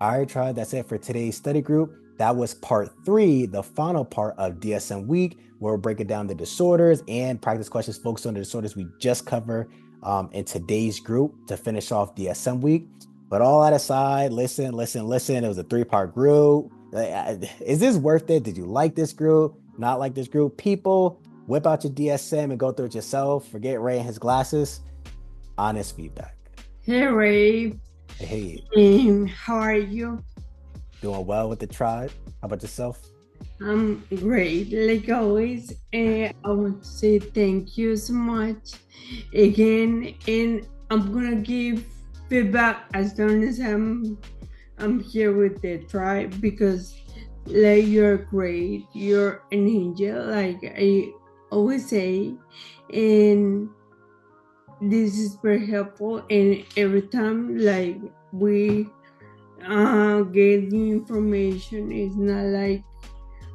All right, tribe. That's it for today's study group. That was part three, the final part of DSM week, where we're breaking down the disorders and practice questions focused on the disorders we just covered in today's group to finish off DSM week. But all that aside, listen, listen, listen. It was a three-part group. Is this worth it? Did you like this group? Not like this group? People, whip out your DSM and go through it yourself. Forget Ray and his glasses. Honest feedback. Hey Ray, Hey, how are you? doing well with the tribe. How about yourself? I'm great, like always. I want to say thank you so much again, and I'm gonna give feedback as long as I'm here with the tribe because like you're great, you're an angel, like I always say, and this is very helpful. And every time like we get the information is not like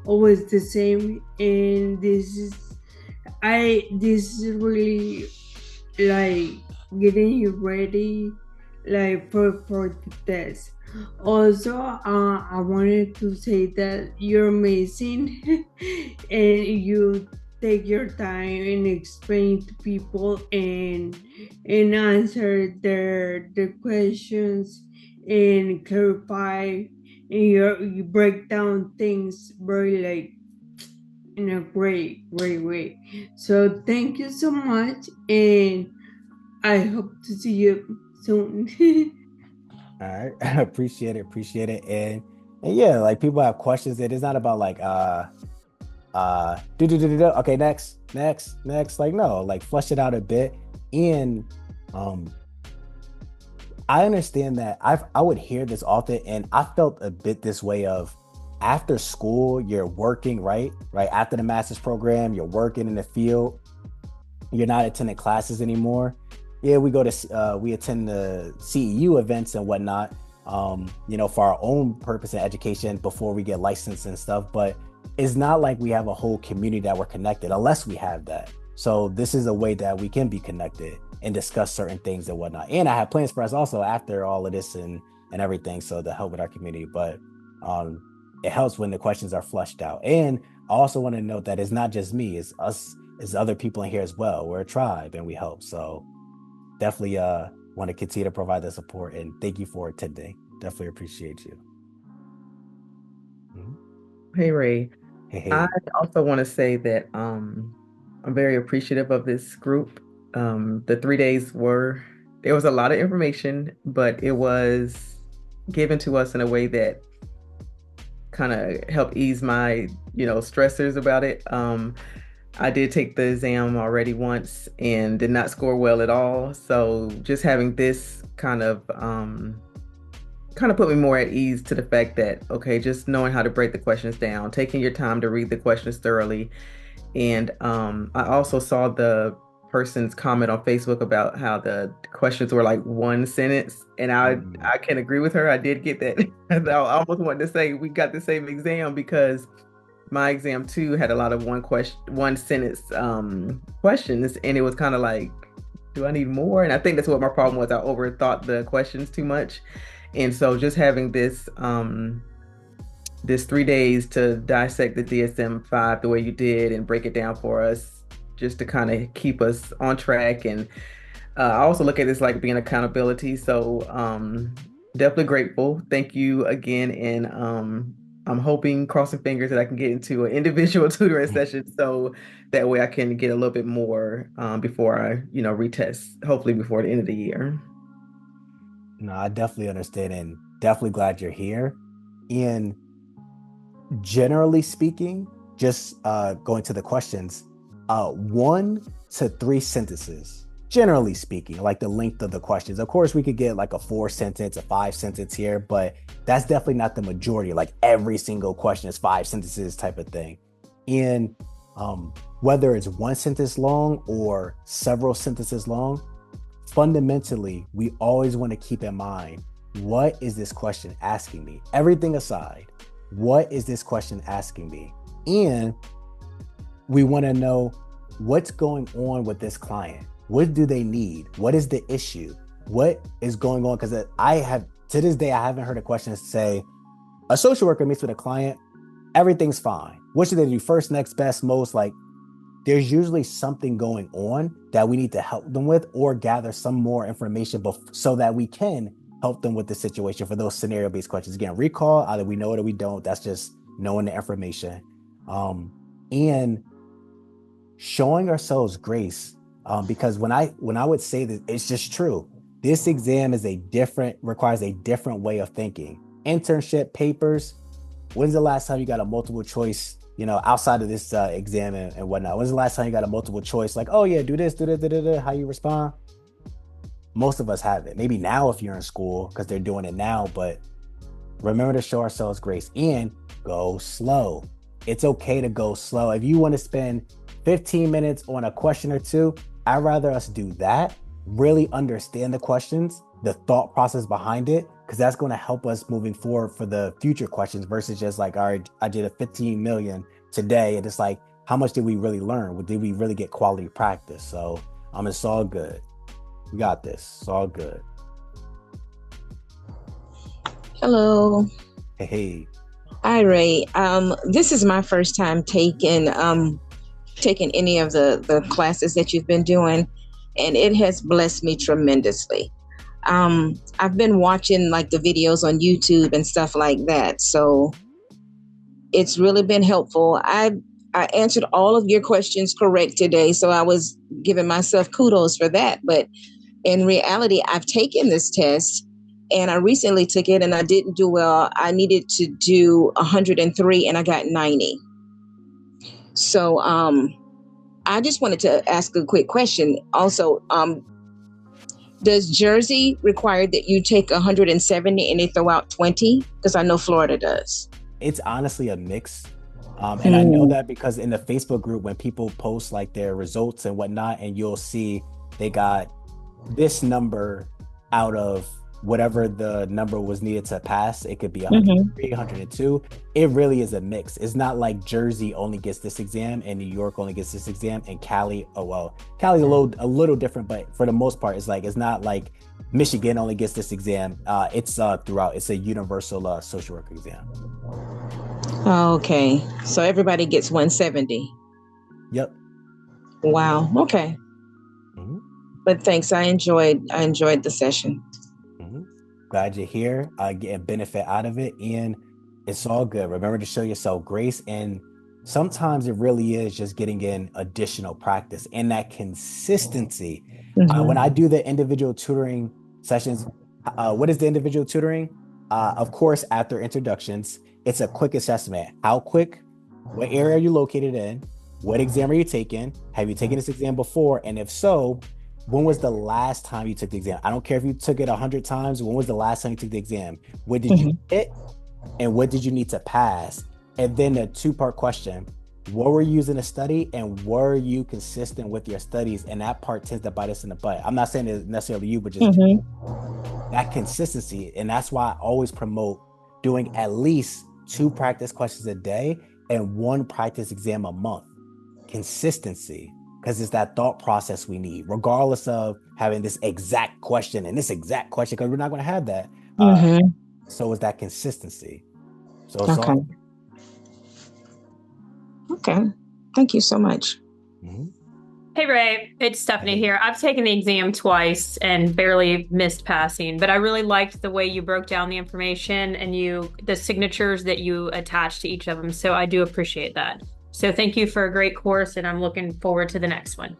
always the same, and this is really like getting you ready like for the test. Also, I wanted to say that you're amazing and you take your time and explain to people and answer their questions and clarify, and you break down things very like in a great way. So thank you so much, and I hope to see you soon. All right. Appreciate it. Appreciate it. And yeah, like people have questions. It is not about like do. Okay, next. Like no, like flush it out a bit. And um I understand that I would hear this often, and I felt a bit this way of after school, you're working, right? Right. After the master's program, you're working in the field, you're not attending classes anymore. Yeah, we attend the CEU events and whatnot, for our own purpose and education before we get licensed and stuff. But it's not like we have a whole community that we're connected unless we have that. So this is a way that we can be connected and discuss certain things and whatnot. And I have plans for us also after all of this and everything, so to help with our community. But um, it helps when the questions are flushed out. And I also want to note that it's not just me; it's us, it's other people in here as well. We're a tribe and we help. So definitely want to continue to provide the support and thank you for attending. Definitely appreciate you. Mhm. Hey Ray, Hey, I hey. also want to say that I'm very appreciative of this group. The 3 days there was a lot of information, but it was given to us in a way that kind of helped ease my, stressors about it. I did take the exam already once and did not score well at all. So just having this kind of put me more at ease to the fact that, okay, just knowing how to break the questions down, taking your time to read the questions thoroughly. And I also saw the person's comment on Facebook about how the questions were like one sentence, and I Mm, I can agree with her. I did get that. I almost wanted to say we got the same exam because my exam too had a lot of one sentence questions, and it was kind of like, do I need more? And I think that's what my problem was. I overthought the questions too much. And so just having this 3 days to dissect the DSM-5 the way you did and break it down for us, just to kind of keep us on track. And I also look at this like being accountability. So definitely grateful. Thank you again. And I'm hoping, crossing fingers, that I can get into an individual tutoring mm. session so that way I can get a little bit more before I, retest, hopefully before the end of the year. No, I definitely understand and definitely glad you're here. And generally speaking, just going to the questions, 1 to 3 sentences, generally speaking, like the length of the questions. Of course, we could get like a 4 sentence, a 5 sentence here, but that's definitely not the majority. Like every single question is 5 sentences type of thing. And whether it's 1 sentence long or several sentences long, fundamentally, we always want to keep in mind, what is this question asking me? Everything aside, what is this question asking me? And we want to know what's going on with this client. What do they need? What is the issue? What is going on? Because To this day, I haven't heard a question say, a social worker meets with a client, everything's fine. What should they do first, next, best, most? Like, there's usually something going on that we need to help them with or gather some more information so that we can help them with the situation for those scenario-based questions. Again, recall, either we know it or we don't. That's just knowing the information. And showing ourselves grace. Because when I would say that, it's just true. This exam requires a different way of thinking. Internship papers. When's the last time you got a multiple choice, outside of this exam and whatnot? When's the last time you got a multiple choice? Like, oh yeah, do this, how you respond? Most of us have it. Maybe now if you're in school, because they're doing it now, but remember to show ourselves grace and go slow. It's okay to go slow. If you want to spend 15 minutes on a question or two, I'd rather us do that, really understand the questions, the thought process behind it, because that's going to help us moving forward for the future questions versus just like, all right, I did a 15 million today. And it's like, how much did we really learn? Did we really get quality practice? So it's all good. We got this. It's all good. Hello. Hey. Hi, Ray. This is my first time taking any of the classes that you've been doing, and it has blessed me tremendously. I've been watching like the videos on YouTube and stuff like that, so it's really been helpful. I answered all of your questions correct today, so I was giving myself kudos for that. But in reality, I've taken this test, and I recently took it, and I didn't do well. I needed to do 103, and I got 90. So I just wanted to ask a quick question. Also, does Jersey require that you take 170 and they throw out 20? Because I know Florida does. It's honestly a mix. And I know that because in the Facebook group, when people post like their results and whatnot, and you'll see they got this number out of whatever the number was needed to pass. It could be 103, 102. It really is a mix. It's not like Jersey only gets this exam and New York only gets this exam and Cali, Cali's a little different, but for the most part, it's not like Michigan only gets this exam. It's throughout. It's a universal social work exam. Okay. So everybody gets 170. Yep. Wow. Okay. Mm-hmm. But thanks. I enjoyed the session. Glad you're here, getting benefit out of it, and it's all good. Remember to show yourself grace, and sometimes it really is just getting in additional practice and that consistency. When I do the individual tutoring sessions, what is the individual tutoring? Of course, after introductions, it's a quick assessment. How quick? What area are you located in? What exam are you taking? Have you taken this exam before? And if so, when was the last time you took the exam? I don't care if you took it 100 times. When was the last time you took the exam? What did you get? And what did you need to pass? And then a 2-part question. What were you using to study? And were you consistent with your studies? And that part tends to bite us in the butt. I'm not saying it's necessarily you, but just that consistency. And that's why I always promote doing at least 2 practice questions a day and 1 practice exam a month. Consistency. Because it's that thought process we need, regardless of having this exact question and this exact question, because we're not going to have that. So it's that consistency. So it's okay. Okay. Thank you so much. Hey, Ray, it's Stephanie here. I've taken the exam twice and barely missed passing, but I really liked the way you broke down the information and the signatures that you attached to each of them. So I do appreciate that. So thank you for a great course, and I'm looking forward to the next one.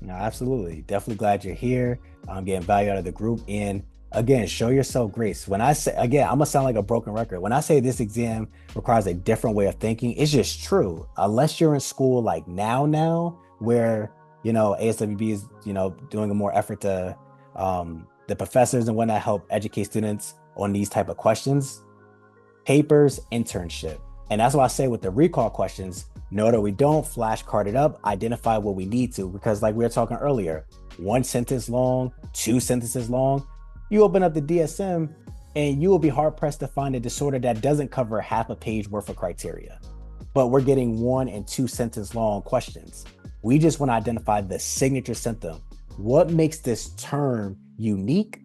No, absolutely. Definitely glad you're here. I'm getting value out of the group. And again, show yourself grace. When I say, again, I'm going to sound like a broken record. When I say this exam requires a different way of thinking, it's just true. Unless you're in school like now, where, ASWB is, doing a more effort to, the professors and whatnot help educate students on these type of questions, papers, internship. And that's why I say with the recall questions, know that we don't flashcard it up, identify what we need to, because like we were talking earlier, 1 sentence long, 2 sentences long, you open up the DSM and you will be hard pressed to find a disorder that doesn't cover half a page worth of criteria. But we're getting 1 and 2 sentence long questions. We just want to identify the signature symptom. What makes this term unique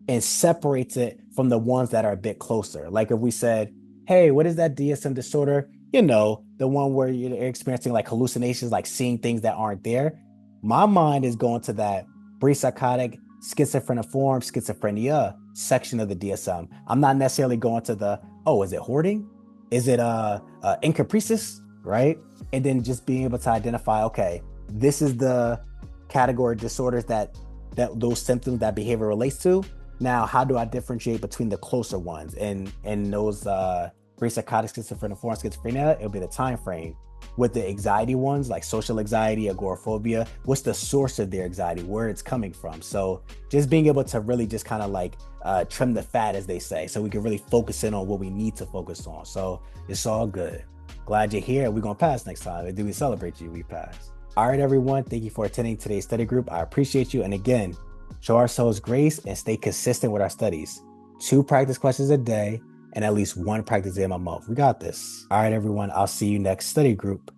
and separates it from the ones that are a bit closer. Like if we said, hey, what is that DSM disorder? You know, the one where you're experiencing like hallucinations, like seeing things that aren't there. My mind is going to that pre-psychotic schizophreniform schizophrenia section of the DSM. I'm not necessarily going to the, oh, is it hoarding? Is it encopresis, right? And then just being able to identify, okay, this is the category of disorders that those symptoms that behavior relates to. Now, how do I differentiate between the closer ones and those pre-psychotic schizophreniform schizophrenia? It'll be the time frame. With the anxiety ones, like social anxiety, agoraphobia, what's the source of their anxiety, where it's coming from? So just being able to really just kind of like trim the fat, as they say, so we can really focus in on what we need to focus on. So it's all good. Glad you're here. We're going to pass next time. Do we celebrate you? We pass. All right, everyone. Thank you for attending today's study group. I appreciate you. And again, show ourselves grace and stay consistent with our studies. 2 practice questions a day and at least 1 practice exam a month. We got this. All right, everyone. I'll see you next study group.